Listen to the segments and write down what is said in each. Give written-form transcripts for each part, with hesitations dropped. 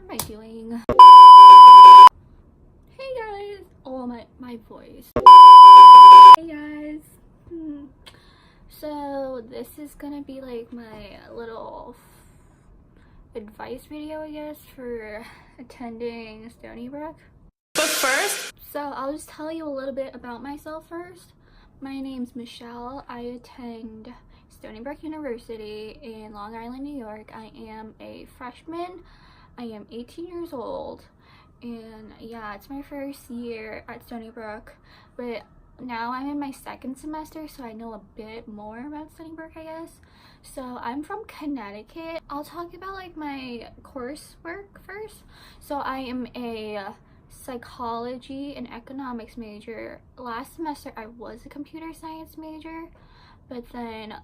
What am I doing? Hey guys! Oh, my voice. Hey guys! So this is gonna be like my little advice video, I guess, for attending Stony Brook. But first, so I'll just tell you a little bit about myself first. My name's Michelle. I attend Stony Brook University in Long Island, New York. I am a freshman. I am 18 years old, and yeah, it's my first year at Stony Brook, but now I'm in my second semester, so I know a bit more about Stony Brook, I guess. So I'm from Connecticut. I'll talk about like my coursework first. So I am a psychology and economics major. Last semester I was a computer science major, but then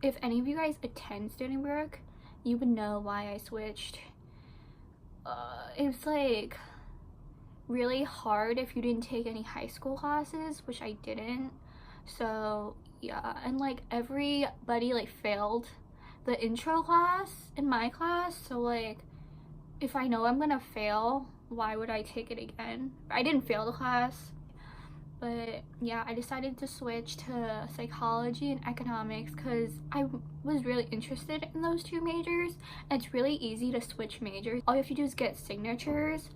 if any of you guys attend Stony Brook, you would know why I switched. It's like really hard if you didn't take any high school classes, which I didn't. So yeah, and like everybody like failed the intro class in my class, so like if I know I'm gonna fail, why would I take it again? I didn't fail the class, but yeah, I decided to switch to psychology and economics because I was really interested in those two majors, and it's really easy to switch majors. All you have to do is get signatures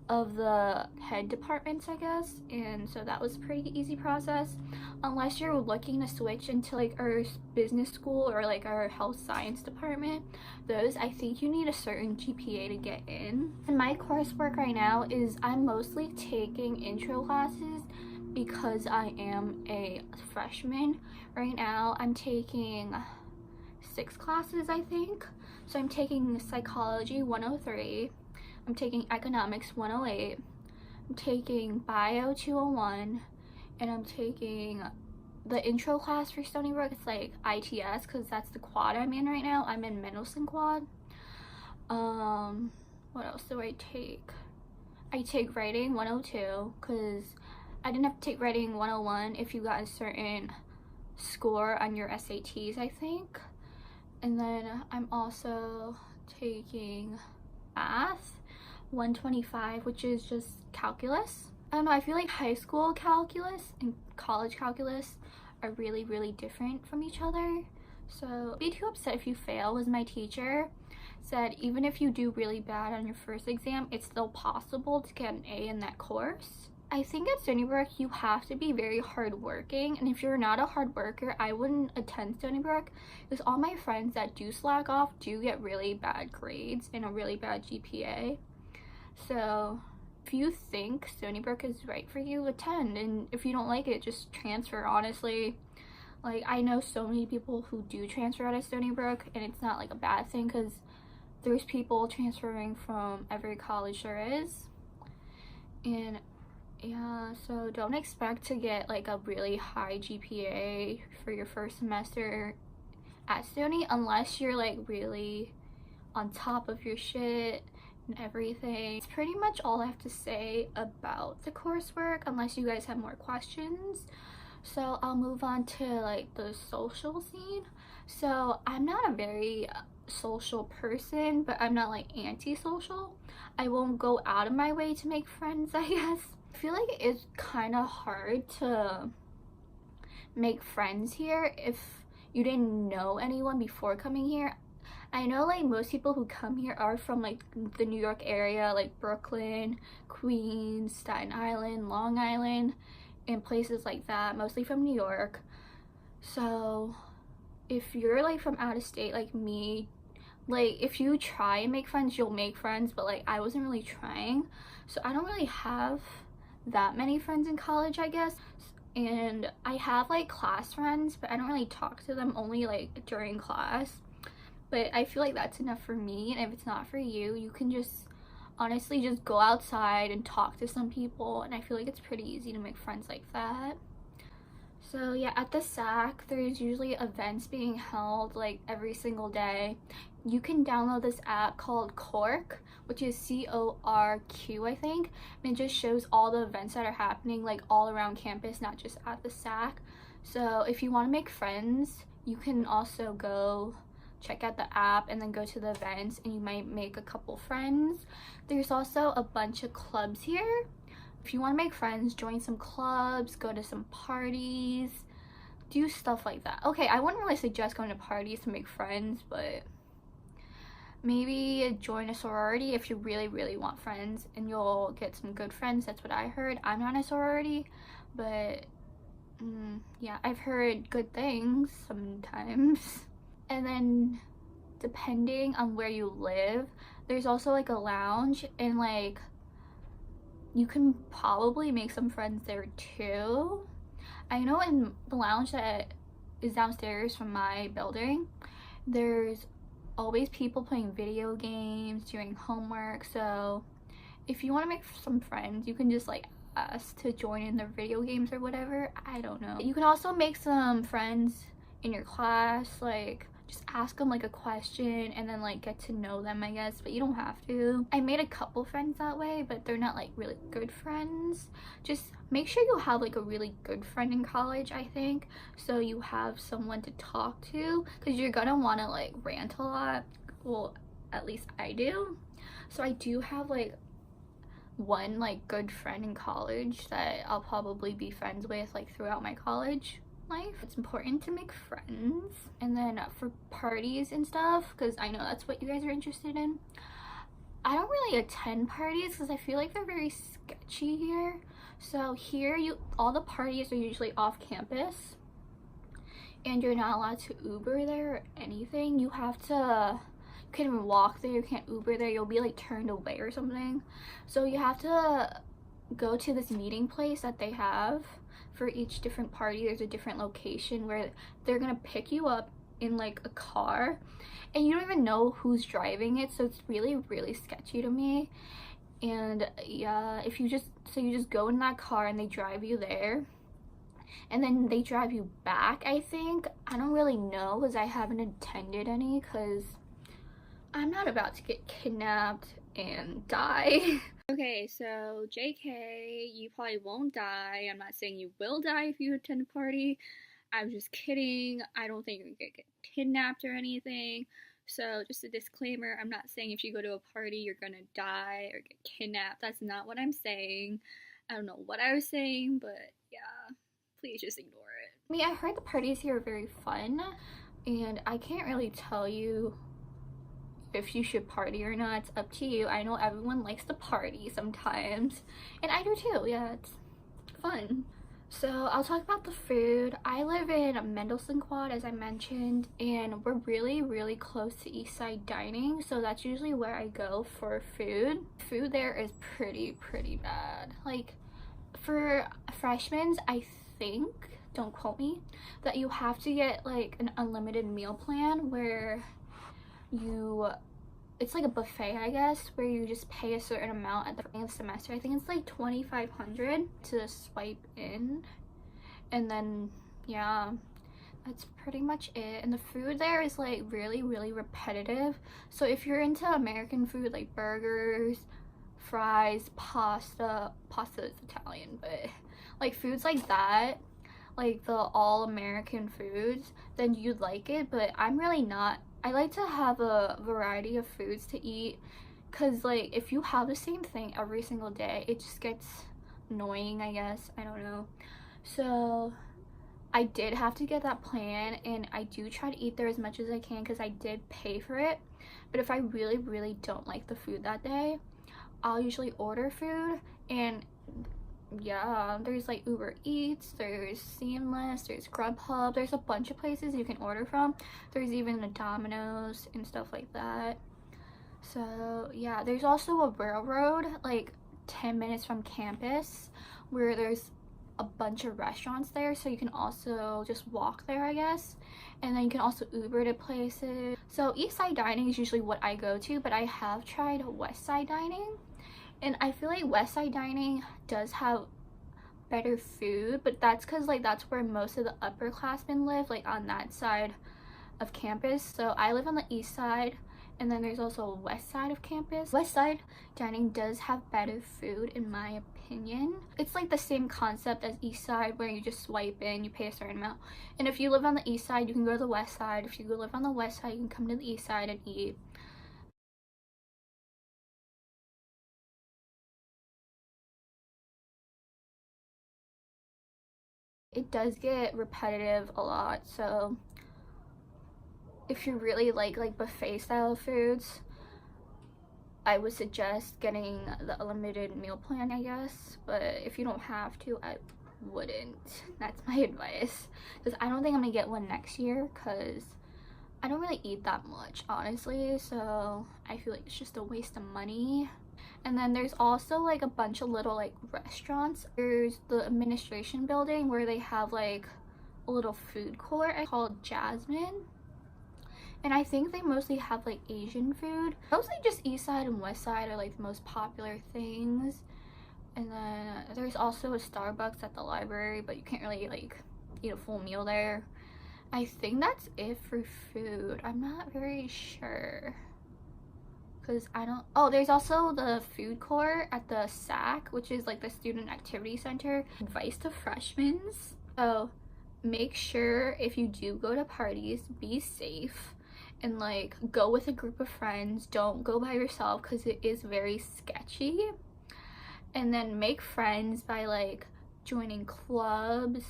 of the head departments, I guess, and so that was a pretty easy process, unless you're looking to switch into like our business school or like our health science department. Those, I think you need a certain GPA to get in. And my coursework right now is I'm mostly taking intro classes because I am a freshman. Right now I'm taking 6 classes, I think. So I'm taking psychology 103, I'm taking economics 108, I'm taking bio 201, and I'm taking the intro class for Stony Brook. It's like ITS because that's the quad I'm in right now. I'm in Mendelsohn quad. What else do I take? I take writing 102 because I didn't have to take writing 101 if you got a certain score on your SATs, I think. And then I'm also taking math 125, which is just calculus. I don't know, I feel like high school calculus and college calculus are really different from each other. So don't be too upset if you fail, as my teacher said even if you do really bad on your first exam, it's still possible to get an A in that course. I think at Stony Brook you have to be very hardworking, and if you're not a hard worker, I wouldn't attend Stony Brook because all my friends that do slack off do get really bad grades and a really bad GPA. So if you think Stony Brook is right for you, attend, and if you don't like it, just transfer, honestly. Like, I know so many people who do transfer out of Stony Brook, and it's not like a bad thing because there's people transferring from every college there is. And yeah, so don't expect to get like a really high GPA for your first semester at Stony unless you're like really on top of your shit and everything. It's pretty much all I have to say about the coursework, unless you guys have more questions. So I'll move on to like the social scene. So I'm not a very social person, but I'm not like antisocial. I won't go out of my way to make friends, I guess. I feel like it's kind of hard to make friends here if you didn't know anyone before coming here. I know like most people who come here are from like the New York area, like Brooklyn, Queens, Staten Island, Long Island, and places like that, mostly from New York. So if you're like from out of state like me, like if you try and make friends, you'll make friends, but like I wasn't really trying, so I don't really have that many friends in college, I guess. And I have like class friends, but I don't really talk to them, only like during class. But I feel like that's enough for me, and if it's not for you, you can just honestly just go outside and talk to some people, and I feel like it's pretty easy to make friends like that. So yeah, at the SAC there's usually events being held like every single day. You can download this app called Coursework, which is CORQ, I think, and it just shows all the events that are happening like all around campus, not just at the SAC. So if you want to make friends, you can also go check out the app and then go to the events, and you might make a couple friends. There's also a bunch of clubs here. If you want to make friends, join some clubs, go to some parties, do stuff like that. Okay, I wouldn't really suggest going to parties to make friends, but maybe join a sorority if you really want friends, and you'll get some good friends. That's what I heard. I'm not in a sorority, but yeah, I've heard good things sometimes. And then depending on where you live, there's also like a lounge, and like you can probably make some friends there too. I know in the lounge that is downstairs from my building, there's always people playing video games, doing homework. So if you want to make some friends, you can just like ask to join in their video games or whatever. I don't know. You can also make some friends in your class, like just ask them like a question and then like get to know them, I guess, but you don't have to. I made a couple friends that way, but they're not like really good friends. Just make sure you have like a really good friend in college, I think, so you have someone to talk to, because you're gonna want to like rant a lot. Well, at least I do. So I do have like one like good friend in college that I'll probably be friends with like throughout my college life. It's important to make friends. And then for parties and stuff, because I know that's what you guys are interested in, I don't really attend parties because I feel like they're very sketchy here. So here, all the parties are usually off campus, and you're not allowed to Uber there or anything. You can't even walk there, you can't Uber there, you'll be like turned away or something. So you have to go to this meeting place that they have for each different party. There's a different location where they're gonna pick you up in like a car, and you don't even know who's driving it, so it's really sketchy to me. And yeah, you just go in that car and they drive you there, and then they drive you back, I think. I don't really know because I haven't attended any, because I'm not about to get kidnapped and die. Okay, so JK, you probably won't die. I'm not saying you will die if you attend a party. I'm just kidding. I don't think you're gonna get kidnapped or anything. So just a disclaimer, I'm not saying if you go to a party you're gonna die or get kidnapped. That's not what I'm saying. I don't know what I was saying, but yeah, please just ignore it. I mean, I heard the parties here are very fun, and I can't really tell you if you should party or not. It's up to you. I know everyone likes to party sometimes, and I do too. Yeah, it's fun. So I'll talk about the food. I live in Mendelssohn Quad, as I mentioned, and we're really close to East Side Dining, so that's usually where I go for food. Food there is pretty bad. Like, for freshmen, I think, don't quote me, that you have to get like an unlimited meal plan where it's like a buffet, I guess, where you just pay a certain amount at the beginning of the semester. I think it's like $2,500 to swipe in, and then yeah, that's pretty much it. And the food there is like really repetitive. So if you're into American food, like burgers, fries, pasta is Italian, but like foods like that, like the all American foods, then you'd like it. But I'm really not. I like to have a variety of foods to eat, because like if you have the same thing every single day, it just gets annoying, I guess. I don't know. So I did have to get that plan, and I do try to eat there as much as I can because I did pay for it. But if I really don't like the food that day, I'll usually order food. And yeah, there's like Uber Eats, there's Seamless, there's Grubhub, there's a bunch of places you can order from. There's even a Domino's and stuff like that. So yeah, there's also a railroad like 10 minutes from campus where there's a bunch of restaurants there, so you can also just walk there, I guess. And then you can also Uber to places. So East Side Dining is usually what I go to, but I have tried West Side Dining, and I feel like West Side Dining does have better food, but that's because like that's where most of the upperclassmen live, like on that side of campus. So I live on the east side, And then there's also west side of campus. West side dining does have better food in my opinion. It's like the same concept as east side, where you just swipe in, you pay a certain amount. And if you live on the east side, you can go to the west side. If you live on the west side, you can come to the east side and eat. It does get repetitive a lot, so if you really like buffet style foods, I would suggest getting the unlimited meal plan, I guess. But if you don't have to, I wouldn't. That's my advice, because I don't think I'm gonna get one next year, because I don't really eat that much, honestly, so I feel like it's just a waste of money. And then there's also like a bunch of little like restaurants. There's the administration building where they have like a little food court called Jasmine, and I think they mostly have like Asian food. Mostly just east side and west side are like the most popular things. And then there's also a Starbucks at the library, but you can't really like eat a full meal there. I think that's it for food. I'm not very sure, because I don't. Oh, there's also the food court at the SAC, which is like the Student Activity Center. Advice to freshmen: so make sure if you do go to parties, be safe and like go with a group of friends. Don't go by yourself, because it is very sketchy. And then make friends by like joining clubs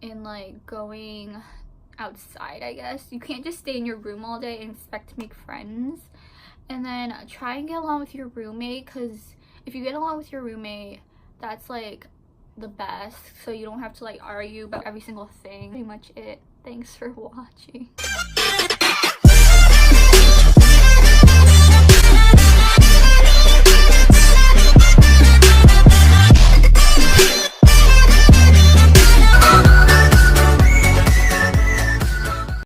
and like going outside, I guess. You can't just stay in your room all day and expect to make friends. And then try and get along with your roommate, because if you get along with your roommate, that's like the best, so you don't have to like argue about every single thing. Pretty much it. Thanks for watching.